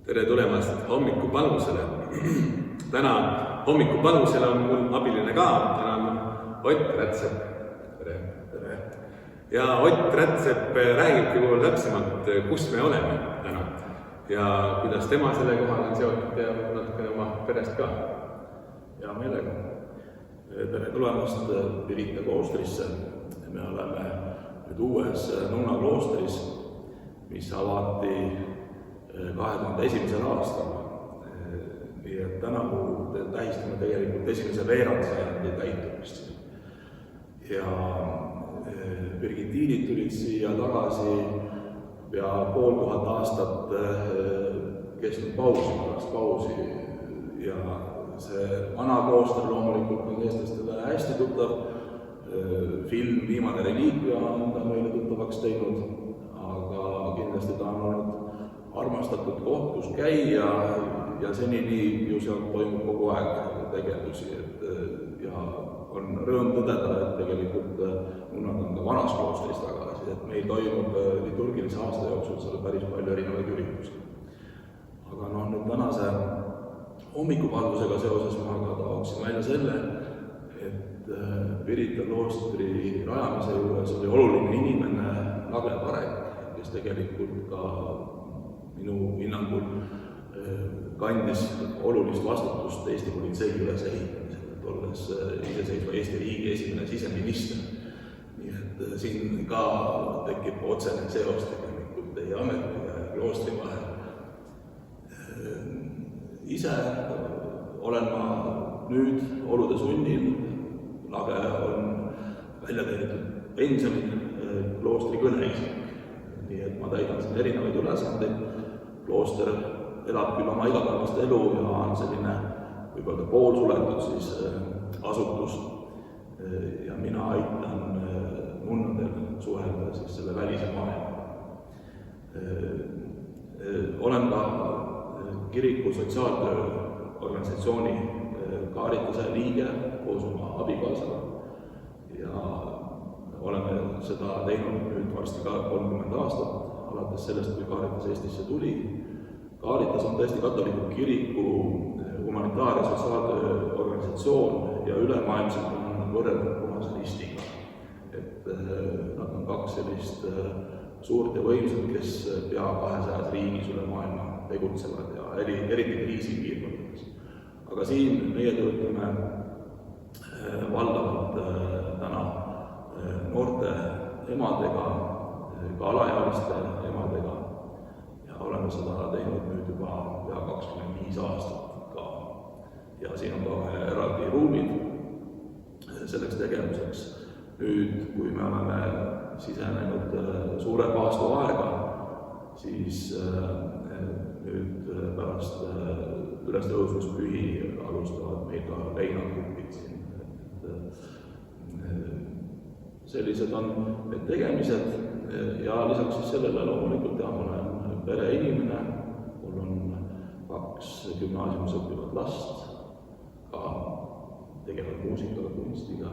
Tere tulemast hommikupalvusele. Täna hommikupalvusele on mul abiline ka. Täna on Ott Rätsep. Tere. Ja Ott Rätsep räägibki mulle täpsemalt, kus me oleme täna. Ja kuidas tema selle kohal on seotud ja natuke oma perest ka. Ja meelega. Tere tulemast Pirita kloostrisse. Me oleme nüüd uues Nunna kloostris, mis avati 2001. aastal. Nii et tänavu tähistame tegelikult esimese veerandsajandi täitumist. Ja Birgitiinid tulid siia tagasi pea 500 aastat kestnud pausi. Ja see vana klooster loomulikult on eestlastele hästi tuttav. Film Viimane reliikvia on ta meile tuttavaks teinud, aga kindlasti ta on olnud armastatud koht, kus käia ja senini ju seal toimub kogu aeg tegevusi. Ja on rõõm tõdeda, et tegelikult Nunnad on ka vanas kloostris tagasi, et meil toimub liturgilise aasta jooksul seal päris palju erinevaid üritusi. Aga nüüd tänase hommikupalvusega seoses ma ka tahaksin välja selle, et Pirita kloostri rajamise juures oli oluline inimene Lagle Parek, kes tegelikult ka minu hinnangul kandis olulist vastutust Eesti politsei ülesehitamisel, olles iseseisva Eesti riigi esimene siseminister. Nii et siin ka tekib otsene seos tegelikult teie ameti ja kloostri vahel. Ise olen ma nüüd olude sunnil. Lage on välja teenitud pensionil kloostri kõneisik. Nii et ma täidan siin erinevaid ülesandeid. Klooster elab küll oma igapäevast elu ja on selline võib-olla poolsuletud siis asutus. Ja mina aitan nunnadel suhelda siis selle välise maailma. Olen ka kiriku sotsiaaltöö organisatsiooni Karitase liige koos oma abikaasaga ja oleme seda teinud nüüd varsti ka 30 aastat, alates sellest, kui Karitas Eestisse tuli. Karitas on tõesti katoliku kiriku humanitaar- ja sotsiaaltöö organisatsioon ja ülemaailmselt on nad võrrelnud Punase Ristiga. Et nad on kaks sellist suurt ja võimsat, kes pea 200 riigis üle maailma tegutsevad ja eriti kriisipiirkondades. Aga siin meie töötame valdavalt täna noorte emadega, ka alaealiste emadega ja oleme seda teinud nüüd juba pea 25 aastat ka. Ja siin on ka eraldi ruumid selleks tegevuseks. Nüüd, kui me oleme sisenenud suure paastu aega, siis nüüd pärast ülestõusmispühi alustavad meil ka leinakupid siin. Sellised on need tegemised ja lisaks siis sellele loomulikult ma olen pereinimene. Mul on 2 gümnaasiumis õppivad last, ka tegevad muusikaga, kunstiga,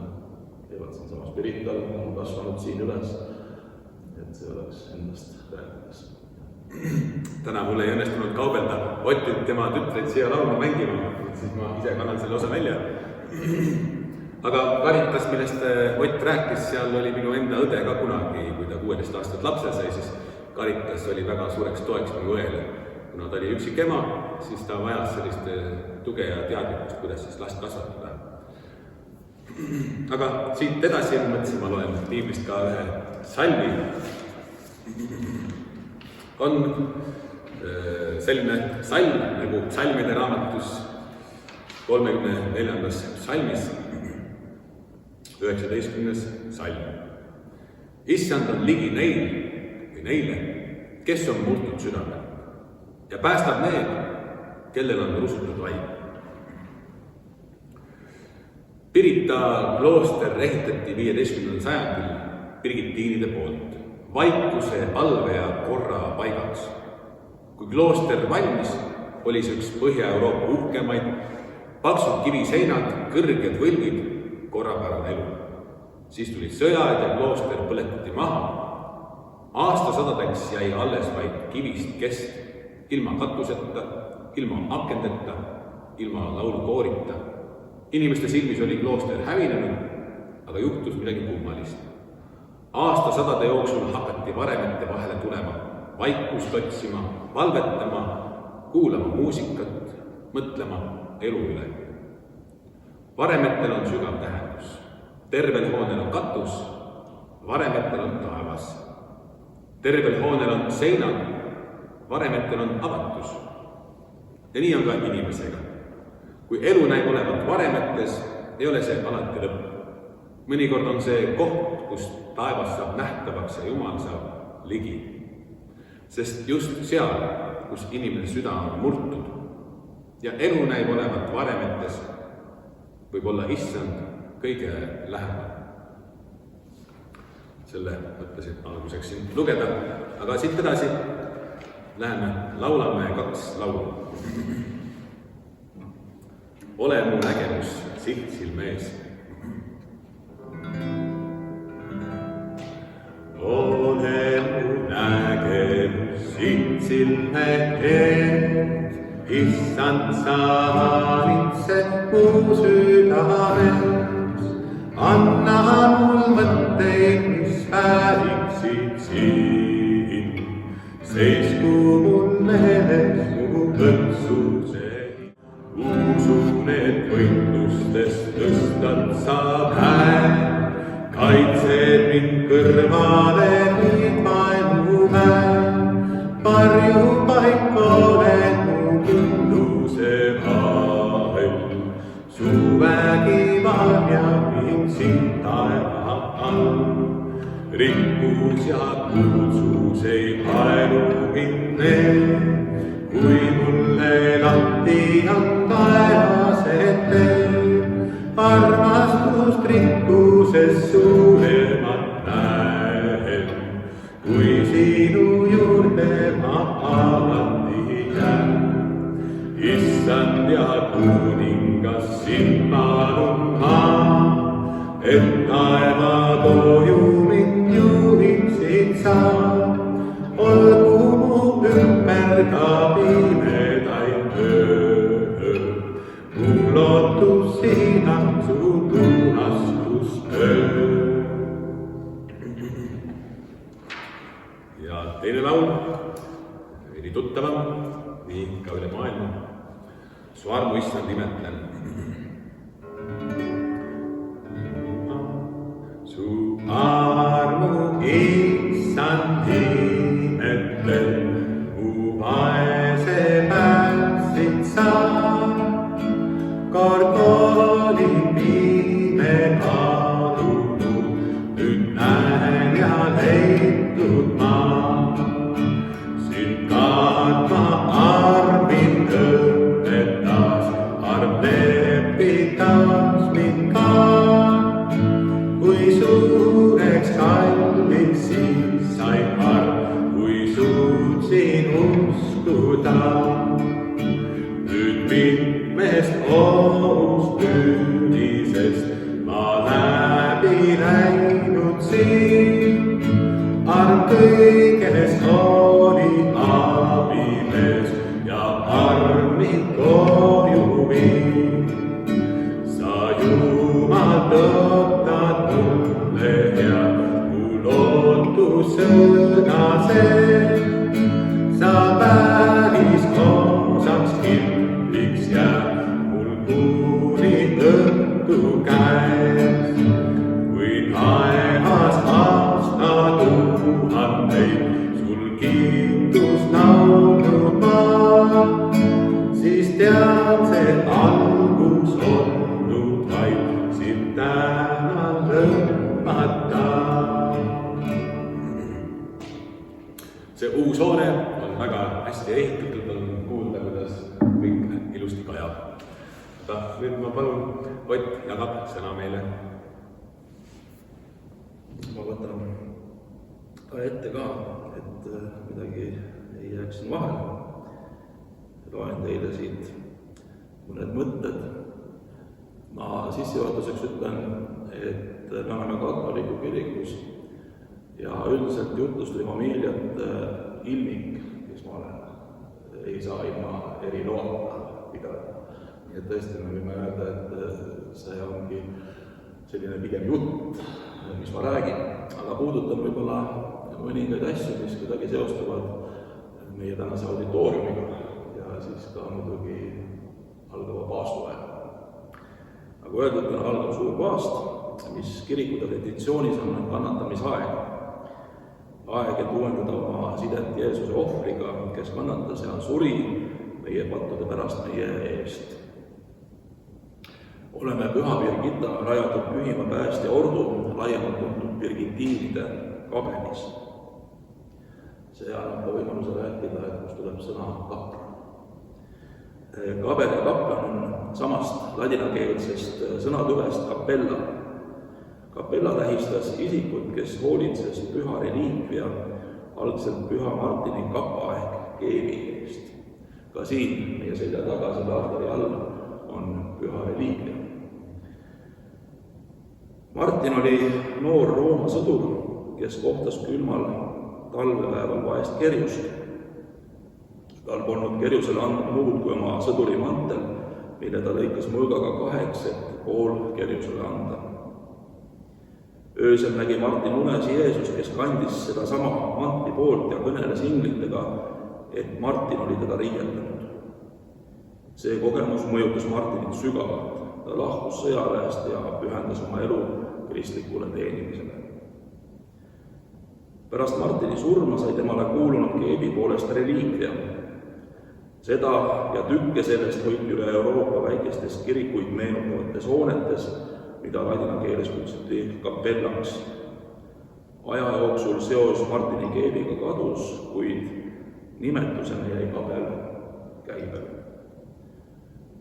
teevad siin samas Pirital, on kasvanud siin üles, et see oleks endast rääkides. Täna mul ei õnnestunud kaubelda Otit tema tütreid siia laulma mängima, siis ma ise kannan selle osa välja. Aga Karitas, millest Ott rääkis, seal oli minu enda õde ka kunagi, kui ta 16 aastat lapse sai, siis Karitas oli väga suureks toeks minu õele. Kuna ta oli üksik ema, siis ta vajas sellist tuge ja teadlikkust, kuidas siis last kasvatada. Aga siit edasi mõtlesin, ma loen piiblist ka ühe salmi. On selline salm nagu psalmide raamatus 34. psalmis 19. salm. Issand on ligi neile, kes on murtud südame ja päästab need, kellel on rusutud vaim. Pirita klooster ehitati 15. sajandil Birgitiinide poolt. Vaikuse, palve ja korra paigaks. Kui klooster valmis, oli see üks Põhja-Euroopa uhkemaid, paksud kiviseinad, kõrged võlgid, korrapärane elu. Siis tulid sõjad ja klooster põletati maha. Aastasadadeks jäi alles vaid kivist kest ilma katuseta, ilma akendeta, ilma laulukoorita. Inimeste silmis oli klooster hävinenud, aga juhtus midagi kummalist. Aastasadade jooksul hakati varemete vahele tulema, vaikust otsima, valvetama, kuulama muusikat, mõtlema elu üle. Varemetel on sügav tähendus. Tervel hoonel on katus, varemetel on taevas. Tervel hoonel on seinad, varemetel on avatus. Ja nii on ka inimesega. Kui elu näib olevat varemetes, ei ole see alati lõpp. Mõnikord on see koht, kus taevas saab nähtavaks ja Jumal saab ligi. Sest just seal, kus inimene süda on murtud ja elu näib olevat varemetes, võib olla issand kõige lähemal. Selle mõtlesin alguseks siin lugeda, aga siit edasi läheme, laulame 2 laulu. Ole mu nägemus, sihtsilme ees. Ole mu nägemus, sihtsilme ees. Issand, sa valitsed mu südames. Anna mul mõtteid, mis vääriksid sind. Seisku mul meeles mu õndsuse. Usun, et võitlustest tõstad sa käe. Kaitsed mind kõrvale nüüd vaenu väe. Varjupaik oled mu kindluse vahel. Su vägi varjab mind sind taeva all. Rikkus ja kuulsus ei paelu mind need. Kui mulle lahti on taevased teed, armastust rikkuses suuremat näen. Kui sinu juurde ma alati jään, issand ja kuningas, sind palun ma, et taeva koju mind juhiksid sa. Olgu mu ümber ka pimedaid öö, mu lootus siin on su tunastustöö. Ja teine laul, veidi tuttavam, nii ka üle maailma. Su armu issand imetlen. Su armu issand imetlen, mu vaese päästsid sa. Kord olin viime kadunud, nüüd näen ja leitud ma. Sind kaatma arm mind õpetas, arm lepitas mind ka. Kui suureks kalliks siis sai arm, kui suutsin uskuda. Nüüd mitmest ohust nüüdisest ma läbi läinud siin. Arm kõiges oli abimees ja armid koju viid. Sa Jumal tõotad mulle ja mu lootussõna see. Sa päris koosaks killiks jääb mul kuni õhtu käes. Kui taevas aastatuhandeid sul kiitust laulnud ma, siis tead see algus olnud vaid sind täna lõpmata. See uus hoone on väga hästi ehitatud, on kuulda, kuidas kõik ilusti kajab. Nüüd ma palun, Ott jagab sõna meile. Ma võtan ette ka, et midagi ei jääks siin vahele. Loen teile siit mõned mõtted. Ma sissejuhatuseks ütlen, et me oleme katoliku kirikus ja üldiselt jutlustuse familiat ilmik, kes ma olen, ei saa ilma eriloata pidada. Nii et tõesti me võime öelda, et see ongi selline pigem jutt, mis ma räägin, aga puudutan võib-olla mõningaid asju, mis kuidagi seostuvad meie tänase auditooriumiga ja siis ka muidugi algava paastuajaga. Nagu öeldud, on algav suur paast, mis kiriku traditsioonis on kannatamisaeg. Aeg, et uuendada oma sidet Jeesuse ohvriga, kes kannatas ja suri meie pattude pärast meie eest. Oleme Püha Birgitta rajatud pühima päästja ordu laiemalt tuntud birgitiinide kabelis. See annab ka võimaluse rääkida, et kust tuleb sõna kaplan. Kabel ja kaplan on samast ladinakeelsest sõnatüvest kapella. Kapella tähistas isikut, kes hoolitses püha reliikvia, algselt Püha Martini kapa ehk keevi eest. Ka siin meie selja taga selle altari all on püha reliikvia. Martin oli noor Rooma sõdur, kes kohtas külmal talvepäeval vaest kerjust. Tal polnud kerjusele andnud muud kui oma sõduri mantel, mille ta lõikas mõõgaga 8, et pool kerjusele anda. Öösel nägi Martin unes Jeesus, kes kandis seda sama mantli poolt ja kõneles inglitega, et Martin oli teda riietanud. See kogemus mõjutas Martinit sügavalt. Ta lahkus sõjaväest ja pühendas oma elu kristlikule teenimisele. Pärast Martini surma sai temale kuulunud keebi poolest reliikvia. Seda ja tükke sellest hoiti üle Euroopa väikestes kirikuid meenutavates hoonetes, mida ladina keeles kutsuti kapellaks. Aja jooksul seos Martini keebiga kadus, kuid nimetusena jäi kabel käibele.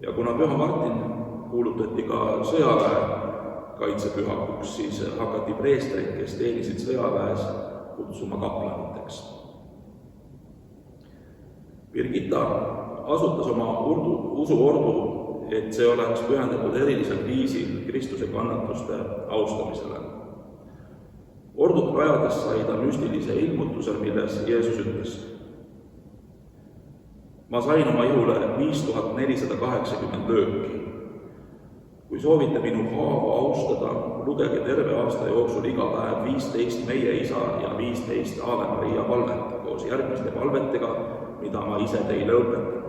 Ja kuna Püha Martin kuulutati ka sõjaväe kaitsepühakuks, siis hakati preestreid, kes teenisid sõjaväes, kutsuma kaplaniteks. Birgitta asutas oma usuordu, et see oleks pühendatud erilisel viisil Kristuse kannatuste austamisele. Ordut rajades sai ta müstilise ilmutuse, milles Jeesus ütles: ma sain oma ihule 5480 lööki. Kui soovite minu haavu austada, lugege terve aasta jooksul iga päev 15 meie isa ja 15 Aave Maria palvet koos järgmiste palvetega, mida ma ise teile õpetan.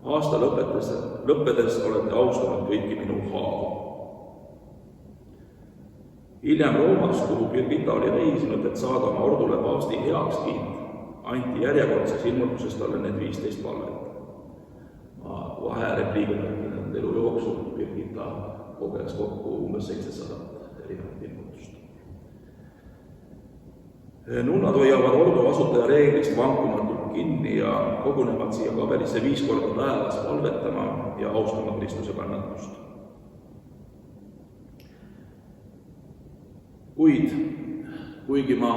Aasta lõppedes olete austanud kõiki minu haavu. Hiljem Roomas, kuhu Birgitta oli reisinud, et saada oma ordule paavsti heakskiit, anti järjekordses ilmutuses talle need 15 palvet. Ma vaherepliigil rääkinud elu jooksul Birgitta koges kokku umbes 700 erinevat ilmutust. Nunnad hoiavad ordu asutaja reeglist vankumatult kinni ja kogunevad siia kabelisse 5 korda päevas palvetama ja austama Kristuse kannatust. Kuid kuigi ma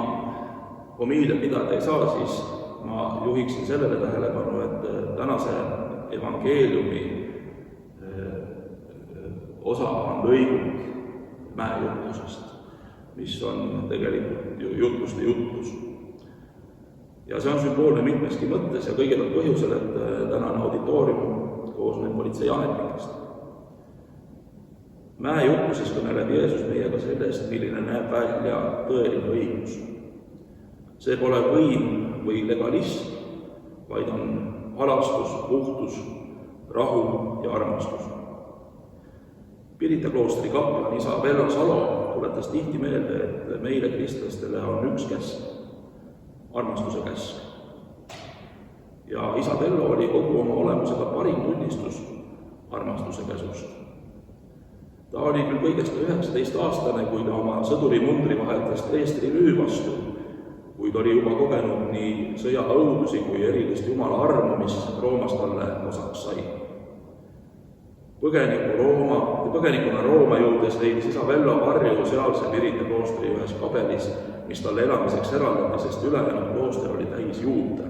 homiilia pidada ei saa, siis ma juhiksin sellele tähelepanu, et tänase evangeeliumi osa on lõigud mäejutlusest, mis on tegelikult ju jutluste jutlus. Ja see on sümboolne mitmeski mõttes ja kõigepealt põhjusel, et tänane auditoorium koosneb politseiametnikest. Mäejutluses kõneleb Jeesus meiega sellest, milline näeb välja tõeline õigus. See pole võim või legalism, vaid on halastus, puhtus, rahu ja armastus. Pirita kloostri kaplan isa Vello Salo tuletas tihti meelde, et meile kristlastele on üks käsk, armastuse käsk. Ja isa Vello oli kogu oma olemusega parim tunnistus armastuse käsust. Ta oli küll kõigest 19-aastane, kui ta oma sõduri mundri vahetas preestri müü vastu, kuid oli juba kogenud nii sõjaõudusi kui erilist Jumala armu, mis Roomas talle osaks sai. Põgenikuna Rooma jõudes leidis isa Vello varju sealse Pirita kloostri ühes kabelis, mis talle elamiseks eraldati, sest ülejäänud klooster oli täis juute.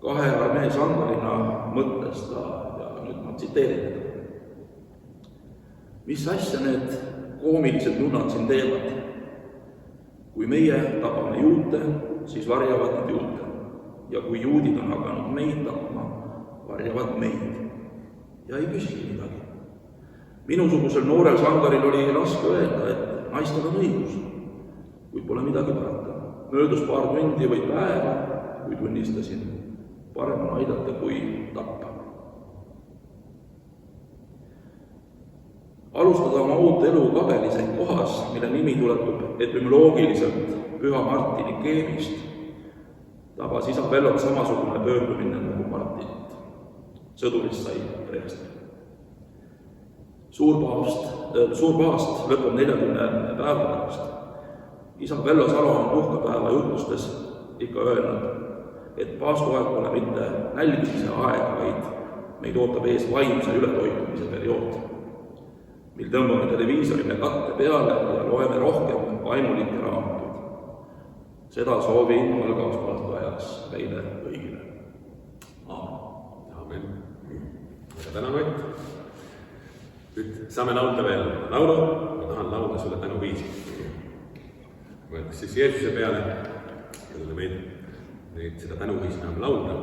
2 armee sangarina mõtles ta, ja nüüd ma tsiteerin teda: mis asja need koomilised nunnad siin teevad? Kui meie tapame juute, siis varjavad nad juute. ja kui juudid on hakanud meid tapma, varjavad meid ja ei küsigi midagi. Minusugusel noorel sangaril oli raske öelda, et naistel on õigus, kuid pole midagi parata. Möödus paar tundi või päeva, kui tunnistasin, parem on aidata kui tappa. Alustada oma uut elu Kabelis ehk kohas, mille nimi tuletub etümoloogiliselt Püha Martini keemist, tabas isa Vellot samasugune pöördumine nagu Martinit. Sõdurist sai preester. Suur paavst lõpeb 40 päeva pärast. Isa Vello Salo on puhkepäeva jutlustes ikka öelnud, et paastuaeg pole mitte nälgimise aeg, vaid meid ootab ees vaimse ületoitumise periood, mil tõmbame televiisorile katte peale ja loeme rohkem vaimulikke raamatuid. Seda soovin algavaks paastuajaks meile kõigile. Aamen. Aga tänan, Ott. Nüüd saame laulda veel laulu. Ma tahan laulda sulle tänuviisi. Mõeldes siis Jeesuse peale, kellele meid seda tänuviisi enam laulda.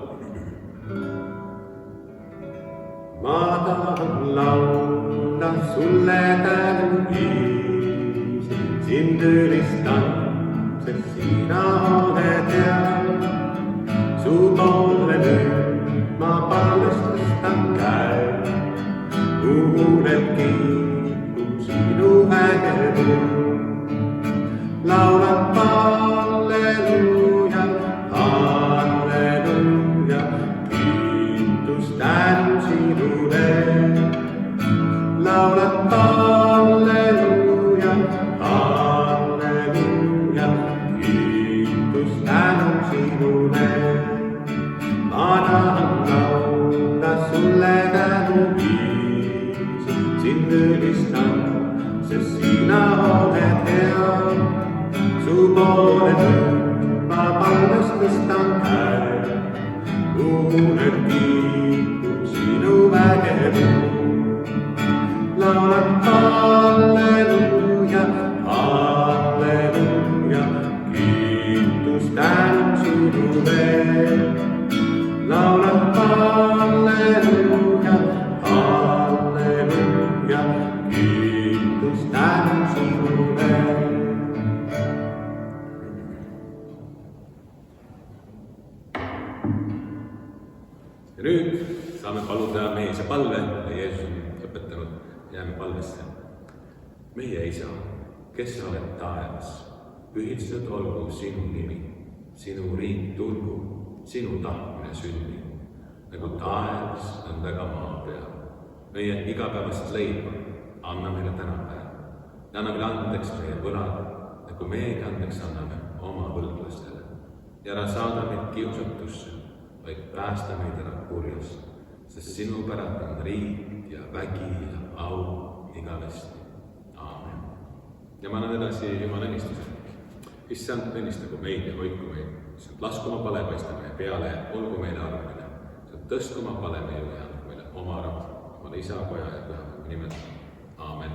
Ma tahan laulda sulle tänuviisi, sind ülistan, sest sina oled hea. Su poole nüüd ma palvestan käe, kuuleb kiitu sinu vägevu. Laulan halleluuja, halleluuja, kiitus tänu sinule. Laulan halleluuja, halleluuja, kiitus tänu sinule. Ma tahan laulda sulle tänuviisi, sind ülistan, sest sina oled hea. Su poole nüüd ma palvestan käe, kuuled kiitu sinu vägevu. Laulan halleluuja, halleluuja, kiitus tänu sinule. Laulan halleluuja, halleluuja, kiitus tänu sinule. Ja nüüd saame paluda mees ja palve, ja Jeesus on õpetanud, jääme palvesse. Meie Isa, kes sa oled taevas, pühitsetud olgu sinu nimi, sinu riik tulgu, sinu tahtmine sünni, nagu taevas on väga maa peal. Meie igapäevast leiba anna meile tänapäev ja anna meile andeks meie võlad, nagu meiegi andeks anname oma võlglastele. Ja ära saada meid kiusatusse, vaid päästa meid ära kurjast, sest sinu päralt on riik ja vägi ja au igavesti. Aamen. Ja ma annan edasi Jumala õnnistuse. Issand, õnnistagu meid ja hoidku meid. Issand, lasku oma pale paista meie peale, olgu meile arvamine. Issand, tõstku oma pale meie ja andku meile oma arvamine. Jumala Isa, Poja ja Püha nimel. Aamen.